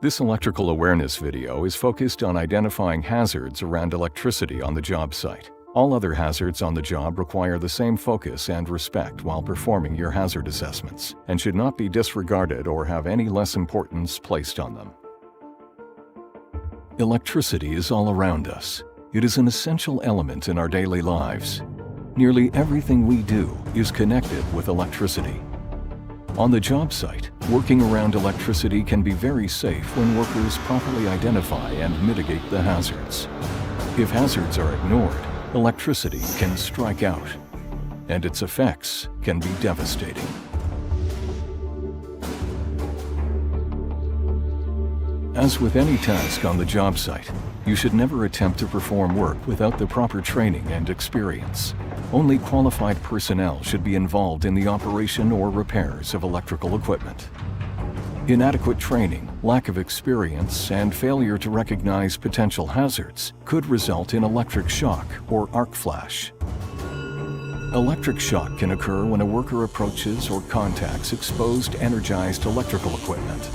This electrical awareness video is focused on identifying hazards around electricity on the job site. All other hazards on the job require the same focus and respect while performing your hazard assessments, and should not be disregarded or have any less importance placed on them. Electricity is all around us. It is an essential element in our daily lives. Nearly everything we do is connected with electricity. On the job site, working around electricity can be very safe when workers properly identify and mitigate the hazards. If hazards are ignored, electricity can strike out, and its effects can be devastating. As with any task on the job site, you should never attempt to perform work without the proper training and experience. Only qualified personnel should be involved in the operation or repairs of electrical equipment. Inadequate training, lack of experience, and failure to recognize potential hazards could result in electric shock or arc flash. Electric shock can occur when a worker approaches or contacts exposed energized electrical equipment.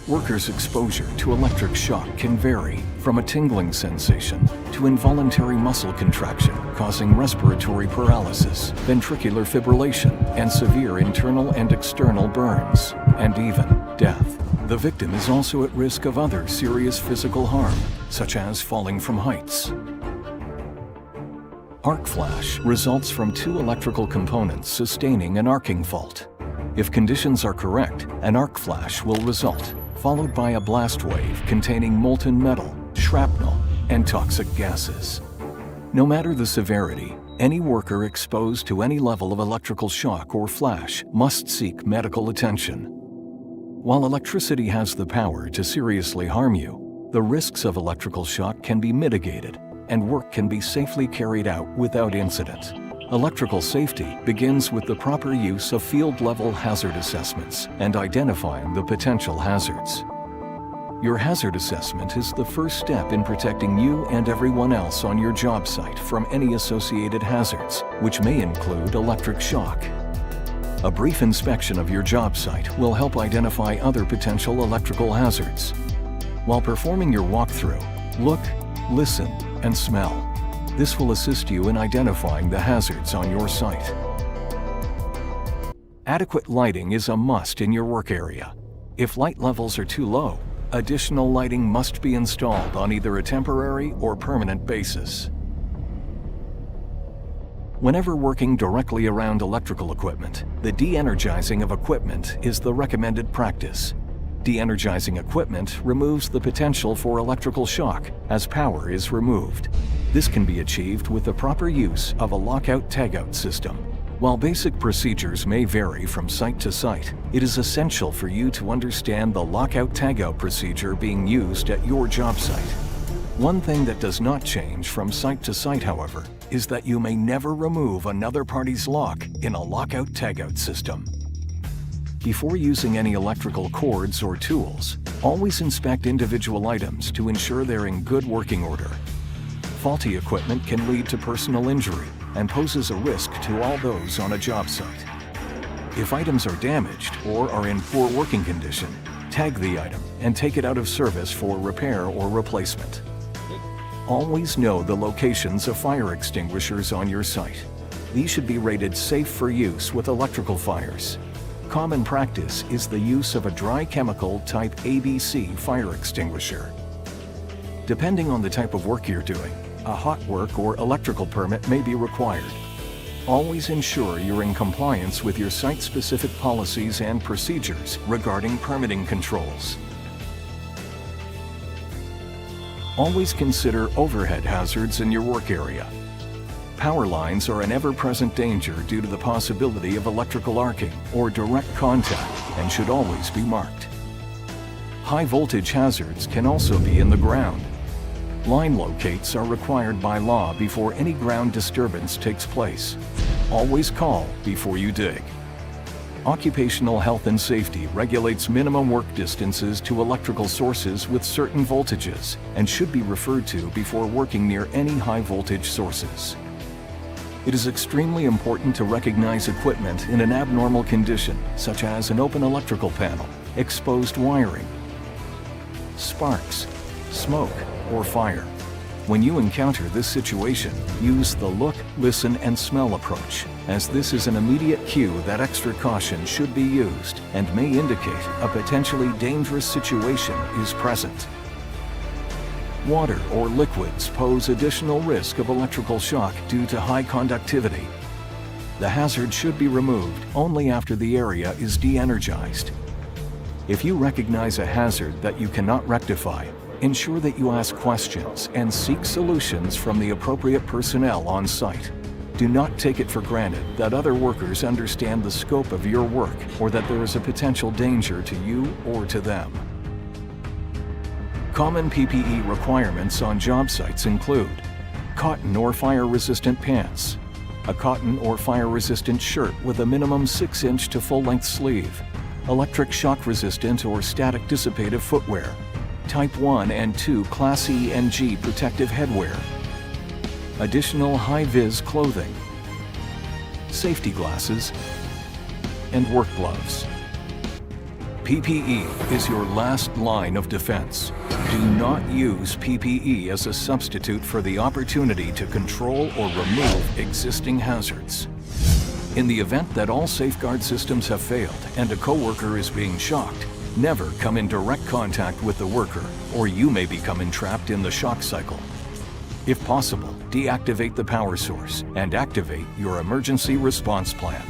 Workers' exposure to electric shock can vary from a tingling sensation to involuntary muscle contraction causing respiratory paralysis, ventricular fibrillation, and severe internal and external burns, and even death. The victim is also at risk of other serious physical harm, such as falling from heights. Arc flash results from two electrical components sustaining an arcing fault. If conditions are correct, an arc flash will result, followed by a blast wave containing molten metal, shrapnel, and toxic gases. No matter the severity, any worker exposed to any level of electrical shock or flash must seek medical attention. While electricity has the power to seriously harm you, the risks of electrical shock can be mitigated, and work can be safely carried out without incident. Electrical safety begins with the proper use of field-level hazard assessments and identifying the potential hazards. Your hazard assessment is the first step in protecting you and everyone else on your job site from any associated hazards, which may include electric shock. A brief inspection of your job site will help identify other potential electrical hazards. While performing your walkthrough, look, listen, and smell. This will assist you in identifying the hazards on your site. Adequate lighting is a must in your work area. If light levels are too low, additional lighting must be installed on either a temporary or permanent basis. Whenever working directly around electrical equipment, the de-energizing of equipment is the recommended practice. De-energizing equipment removes the potential for electrical shock as power is removed. This can be achieved with the proper use of a lockout-tagout system. While basic procedures may vary from site to site, it is essential for you to understand the lockout-tagout procedure being used at your job site. One thing that does not change from site to site, however, is that you may never remove another party's lock in a lockout-tagout system. Before using any electrical cords or tools, always inspect individual items to ensure they're in good working order. Faulty equipment can lead to personal injury and poses a risk to all those on a job site. If items are damaged or are in poor working condition, tag the item and take it out of service for repair or replacement. Always know the locations of fire extinguishers on your site. These should be rated safe for use with electrical fires. Common practice is the use of a dry chemical type ABC fire extinguisher. Depending on the type of work you're doing, a hot work or electrical permit may be required. Always ensure you're in compliance with your site-specific policies and procedures regarding permitting controls. Always consider overhead hazards in your work area. Power lines are an ever-present danger due to the possibility of electrical arcing or direct contact and should always be marked. High voltage hazards can also be in the ground. Line locates are required by law before any ground disturbance takes place. Always call before you dig. Occupational health and safety regulates minimum work distances to electrical sources with certain voltages and should be referred to before working near any high voltage sources. It is extremely important to recognize equipment in an abnormal condition, such as an open electrical panel, exposed wiring, sparks, smoke, or fire. When you encounter this situation, use the look, listen, and smell approach, as this is an immediate cue that extra caution should be used and may indicate a potentially dangerous situation is present. Water or liquids pose additional risk of electrical shock due to high conductivity. The hazard should be removed only after the area is de-energized. If you recognize a hazard that you cannot rectify, ensure that you ask questions and seek solutions from the appropriate personnel on site. Do not take it for granted that other workers understand the scope of your work or that there is a potential danger to you or to them. Common PPE requirements on job sites include cotton or fire-resistant pants, a cotton or fire-resistant shirt with a minimum 6-inch to full-length sleeve, electric shock-resistant or static dissipative footwear, Type 1 and 2 Class E and G protective headwear, additional high-vis clothing, safety glasses, and work gloves. PPE is your last line of defense. Do not use PPE as a substitute for the opportunity to control or remove existing hazards. In the event that all safeguard systems have failed and a coworker is being shocked, never come in direct contact with the worker, or you may become entrapped in the shock cycle. If possible, deactivate the power source and activate your emergency response plan.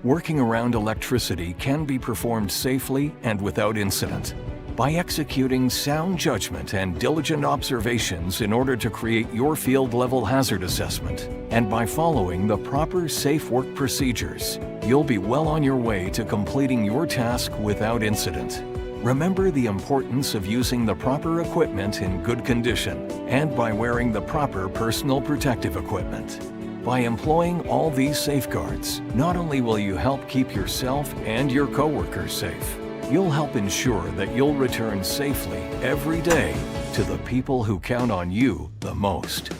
Working around electricity can be performed safely and without incident by executing sound judgment and diligent observations in order to create your field-level hazard assessment, and by following the proper safe work procedures. You'll be well on your way to completing your task without incident. Remember the importance of using the proper equipment in good condition and by wearing the proper personal protective equipment. By employing all these safeguards, not only will you help keep yourself and your coworkers safe, you'll help ensure that you'll return safely every day to the people who count on you the most.